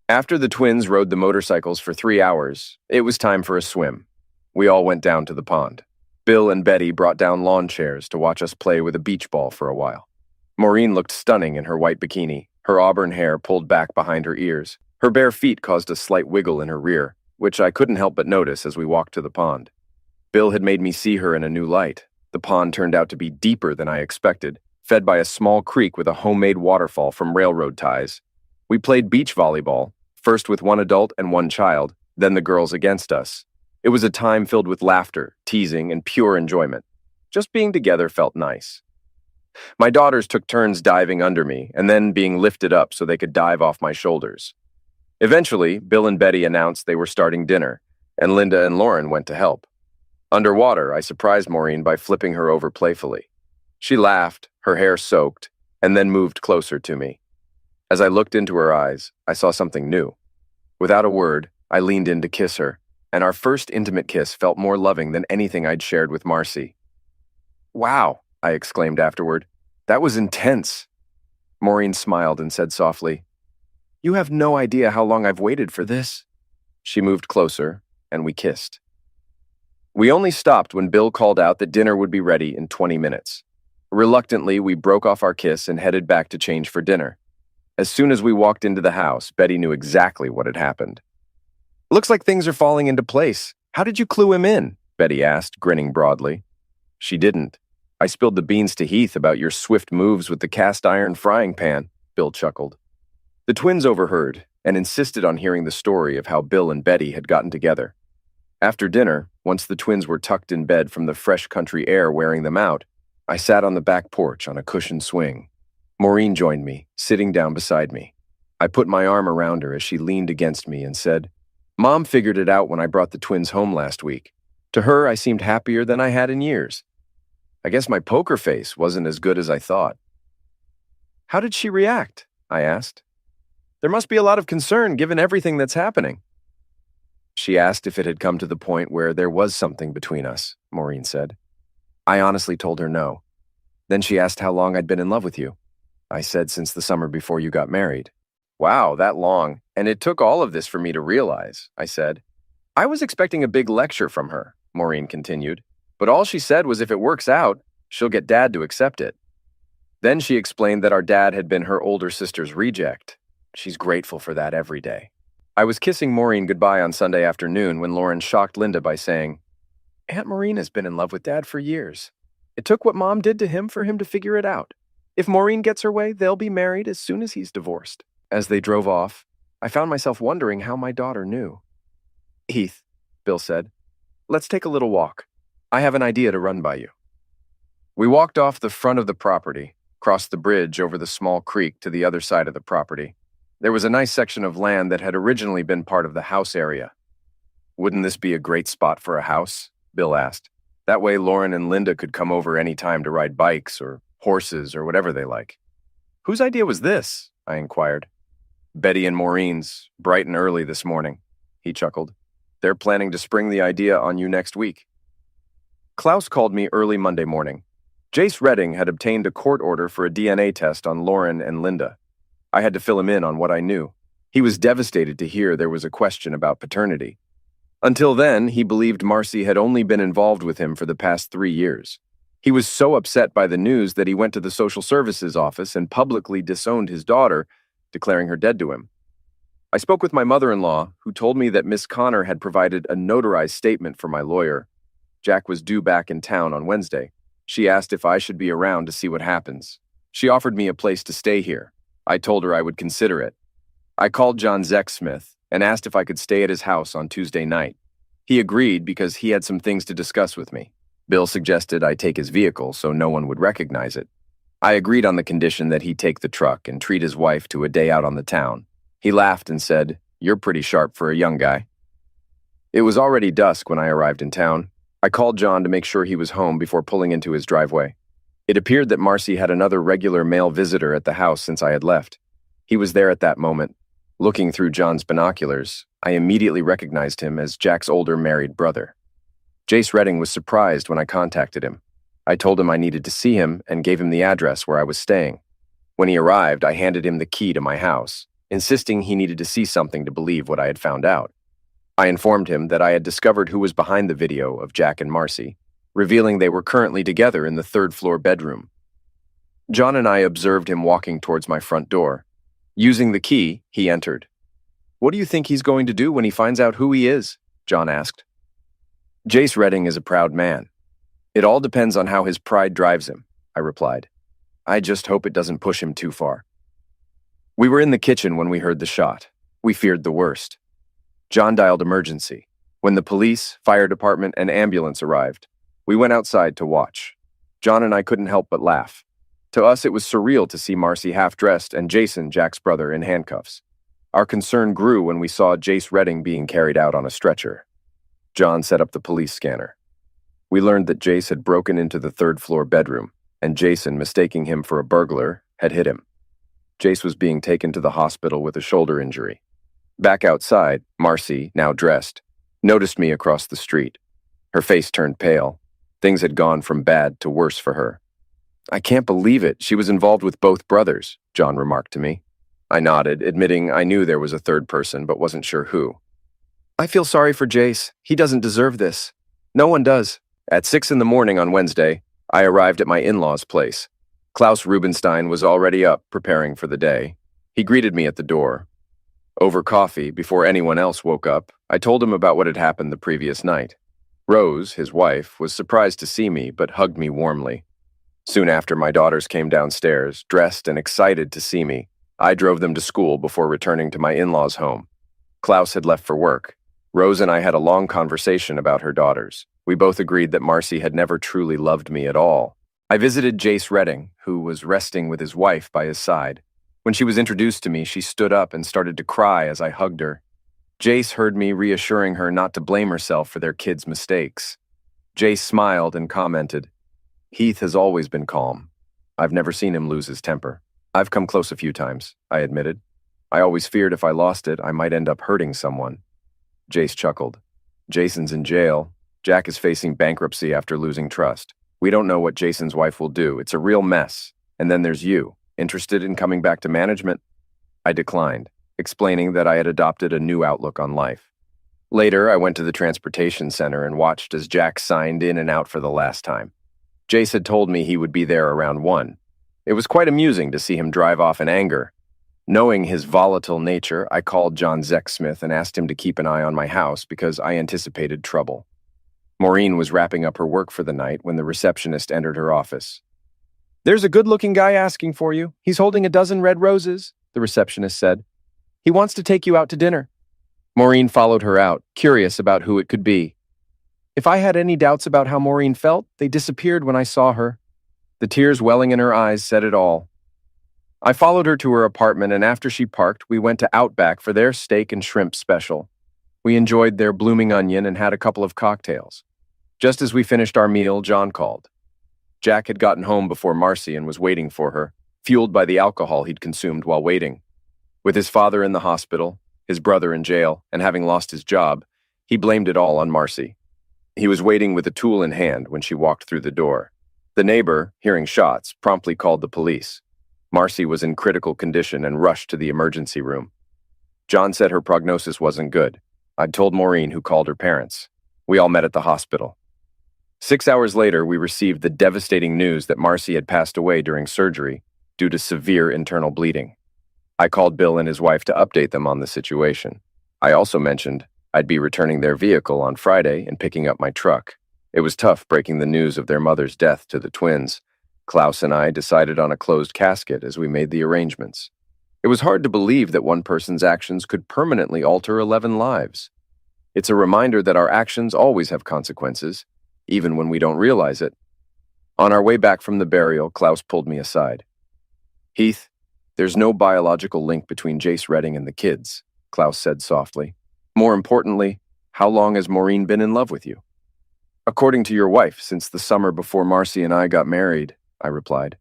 After the twins rode the motorcycles for 3 hours, it was time for a swim. We all went down to the pond. Bill and Betty brought down lawn chairs to watch us play with a beach ball for a while. Maureen looked stunning in her white bikini, her auburn hair pulled back behind her ears. Her bare feet caused a slight wiggle in her rear, which I couldn't help but notice as we walked to the pond. Bill had made me see her in a new light. The pond turned out to be deeper than I expected, fed by a small creek with a homemade waterfall from railroad ties. We played beach volleyball, first with one adult and one child, then the girls against us. It was a time filled with laughter, teasing, and pure enjoyment. Just being together felt nice. My daughters took turns diving under me and then being lifted up so they could dive off my shoulders. Eventually, Bill and Betty announced they were starting dinner, and Linda and Lauren went to help. Underwater, I surprised Maureen by flipping her over playfully. She laughed, her hair soaked, and then moved closer to me. As I looked into her eyes, I saw something new. Without a word, I leaned in to kiss her, and our first intimate kiss felt more loving than anything I'd shared with Marcy. "Wow," I exclaimed afterward. "That was intense." Maureen smiled and said softly, "You have no idea how long I've waited for this." She moved closer, and we kissed. We only stopped when Bill called out that dinner would be ready in 20 minutes. Reluctantly, we broke off our kiss and headed back to change for dinner. As soon as we walked into the house, Betty knew exactly what had happened. "Looks like things are falling into place. How did you clue him in?" Betty asked, grinning broadly. "She didn't. I spilled the beans to Heath about your swift moves with the cast iron frying pan," Bill chuckled. The twins overheard and insisted on hearing the story of how Bill and Betty had gotten together. After dinner, once the twins were tucked in bed from the fresh country air wearing them out, I sat on the back porch on a cushioned swing. Maureen joined me, sitting down beside me. I put my arm around her as she leaned against me and said, "Mom figured it out when I brought the twins home last week. To her, I seemed happier than I had in years. I guess my poker face wasn't as good as I thought." "How did she react?" I asked. "There must be a lot of concern given everything that's happening." "She asked if it had come to the point where there was something between us," Maureen said. I honestly told her no. Then she asked how long I'd been in love with you. I said since the summer before you got married. "Wow, that long. And it took all of this for me to realize," I said. "I was expecting a big lecture from her," Maureen continued. "But all she said was if it works out, she'll get Dad to accept it." Then she explained that our dad had been her older sister's reject. She's grateful for that every day. I was kissing Maureen goodbye on Sunday afternoon when Lauren shocked Linda by saying, "Aunt Maureen has been in love with Dad for years. It took what Mom did to him for him to figure it out. If Maureen gets her way, they'll be married as soon as he's divorced." As they drove off, I found myself wondering how my daughter knew. "Heath," Bill said, "let's take a little walk. I have an idea to run by you." We walked off the front of the property, crossed the bridge over the small creek to the other side of the property. There was a nice section of land that had originally been part of the house area. "Wouldn't this be a great spot for a house?" Bill asked. "That way Lauren and Linda could come over any time to ride bikes or horses or whatever they like." "Whose idea was this?" I inquired. "Betty and Maureen's, bright and early this morning," he chuckled. "They're planning to spring the idea on you next week." Klaus called me early Monday morning. Jace Redding had obtained a court order for a DNA test on Lauren and Linda. I had to fill him in on what I knew. He was devastated to hear there was a question about paternity. Until then, he believed Marcy had only been involved with him for the past 3 years. He was so upset by the news that he went to the social services office and publicly disowned his daughter, declaring her dead to him. I spoke with my mother-in-law, who told me that Miss Connor had provided a notarized statement for my lawyer. Jack was due back in town on Wednesday. She asked if I should be around to see what happens. She offered me a place to stay here. I told her I would consider it. I called John Zeck-Smith and asked if I could stay at his house on Tuesday night. He agreed because he had some things to discuss with me. Bill suggested I take his vehicle so no one would recognize it. I agreed on the condition that he take the truck and treat his wife to a day out on the town. He laughed and said, "You're pretty sharp for a young guy." It was already dusk when I arrived in town. I called John to make sure he was home before pulling into his driveway. It appeared that Marcy had another regular male visitor at the house since I had left. He was there at that moment. Looking through John's binoculars, I immediately recognized him as Jack's older married brother. Jace Redding was surprised when I contacted him. I told him I needed to see him and gave him the address where I was staying. When he arrived, I handed him the key to my house, insisting he needed to see something to believe what I had found out. I informed him that I had discovered who was behind the video of Jack and Marcy, revealing they were currently together in the third-floor bedroom. John and I observed him walking towards my front door. Using the key, he entered. "What do you think he's going to do when he finds out who he is?" John asked. "Jace Redding is a proud man. It all depends on how his pride drives him," I replied. "I just hope it doesn't push him too far." We were in the kitchen when we heard the shot. We feared the worst. John dialed emergency. When the police, fire department, and ambulance arrived, we went outside to watch. John and I couldn't help but laugh. To us, it was surreal to see Marcy half-dressed and Jason, Jack's brother, in handcuffs. Our concern grew when we saw Jace Redding being carried out on a stretcher. John set up the police scanner. We learned that Jace had broken into the third-floor bedroom, and Jason, mistaking him for a burglar, had hit him. Jace was being taken to the hospital with a shoulder injury. Back outside, Marcy, now dressed, noticed me across the street. Her face turned pale. Things had gone from bad to worse for her. "I can't believe it. She was involved with both brothers," John remarked to me. I nodded, admitting I knew there was a third person but wasn't sure who. "I feel sorry for Jace. He doesn't deserve this. No one does." At 6 in the morning on Wednesday, I arrived at my in-laws' place. Klaus Rubenstein was already up, preparing for the day. He greeted me at the door. Over coffee, before anyone else woke up, I told him about what had happened the previous night. Rose, his wife, was surprised to see me but hugged me warmly. Soon after, my daughters came downstairs, dressed and excited to see me. I drove them to school before returning to my in-laws' home. Klaus had left for work. Rose and I had a long conversation about her daughters. We both agreed that Marcy had never truly loved me at all. I visited Jace Redding, who was resting with his wife by his side. When she was introduced to me, she stood up and started to cry as I hugged her. Jace heard me reassuring her not to blame herself for their kids' mistakes. Jace smiled and commented, "Heath has always been calm. I've never seen him lose his temper." "I've come close a few times," I admitted. "I always feared if I lost it, I might end up hurting someone." Jace chuckled. "Jason's in jail. Jack is facing bankruptcy after losing trust. We don't know what Jason's wife will do. It's a real mess. And then there's you. Interested in coming back to management?" I declined, explaining that I had adopted a new outlook on life. Later, I went to the transportation center and watched as Jack signed in and out for the last time. Jace had told me he would be there around 1. It was quite amusing to see him drive off in anger. Knowing his volatile nature, I called John Zeck-Smith and asked him to keep an eye on my house because I anticipated trouble. Maureen was wrapping up her work for the night when the receptionist entered her office. "There's a good-looking guy asking for you. He's holding a dozen red roses," the receptionist said. "He wants to take you out to dinner." Maureen followed her out, curious about who it could be. If I had any doubts about how Maureen felt, they disappeared when I saw her. The tears welling in her eyes said it all. I followed her to her apartment, and after she parked, we went to Outback for their steak and shrimp special. We enjoyed their blooming onion and had a couple of cocktails. Just as we finished our meal, John called. Jack had gotten home before Marcy and was waiting for her, fueled by the alcohol he'd consumed while waiting. With his father in the hospital, his brother in jail, and having lost his job, he blamed it all on Marcy. He was waiting with a tool in hand when she walked through the door. The neighbor, hearing shots, promptly called the police. Marcy was in critical condition and rushed to the emergency room. John said her prognosis wasn't good. I'd told Maureen, who called her parents. We all met at the hospital. 6 hours later, we received the devastating news that Marcy had passed away during surgery due to severe internal bleeding. I called Bill and his wife to update them on the situation. I also mentioned I'd be returning their vehicle on Friday and picking up my truck. It was tough breaking the news of their mother's death to the twins. Klaus and I decided on a closed casket as we made the arrangements. It was hard to believe that one person's actions could permanently alter 11 lives. It's a reminder that our actions always have consequences, even when we don't realize it. On our way back from the burial, Klaus pulled me aside. "Heath, there's no biological link between Jace Redding and the kids," Klaus said softly. "More importantly, how long has Maureen been in love with you?" "According to your wife, since the summer before Marcy and I got married," I replied.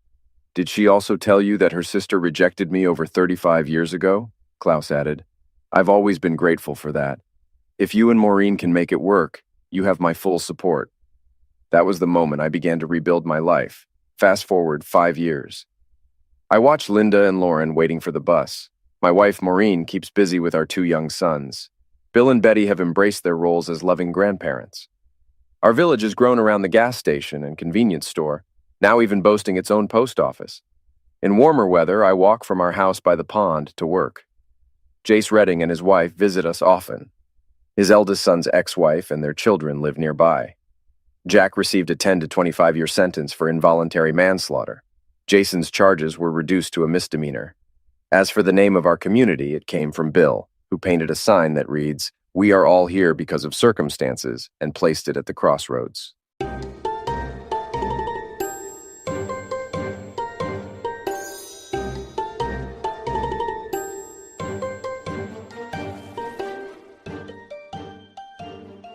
"Did she also tell you that her sister rejected me over 35 years ago?" Klaus added. "I've always been grateful for that. If you and Maureen can make it work, you have my full support." That was the moment I began to rebuild my life. Fast forward 5 years. I watch Linda and Lauren waiting for the bus. My wife, Maureen, keeps busy with our 2 young sons. Bill and Betty have embraced their roles as loving grandparents. Our village has grown around the gas station and convenience store, now even boasting its own post office. In warmer weather, I walk from our house by the pond to work. Jace Redding and his wife visit us often. His eldest son's ex-wife and their children live nearby. Jack received a 10 to 25-year sentence for involuntary manslaughter. Jason's charges were reduced to a misdemeanor. As for the name of our community, it came from Bill, who painted a sign that reads, "We are all here because of circumstances," and placed it at the crossroads.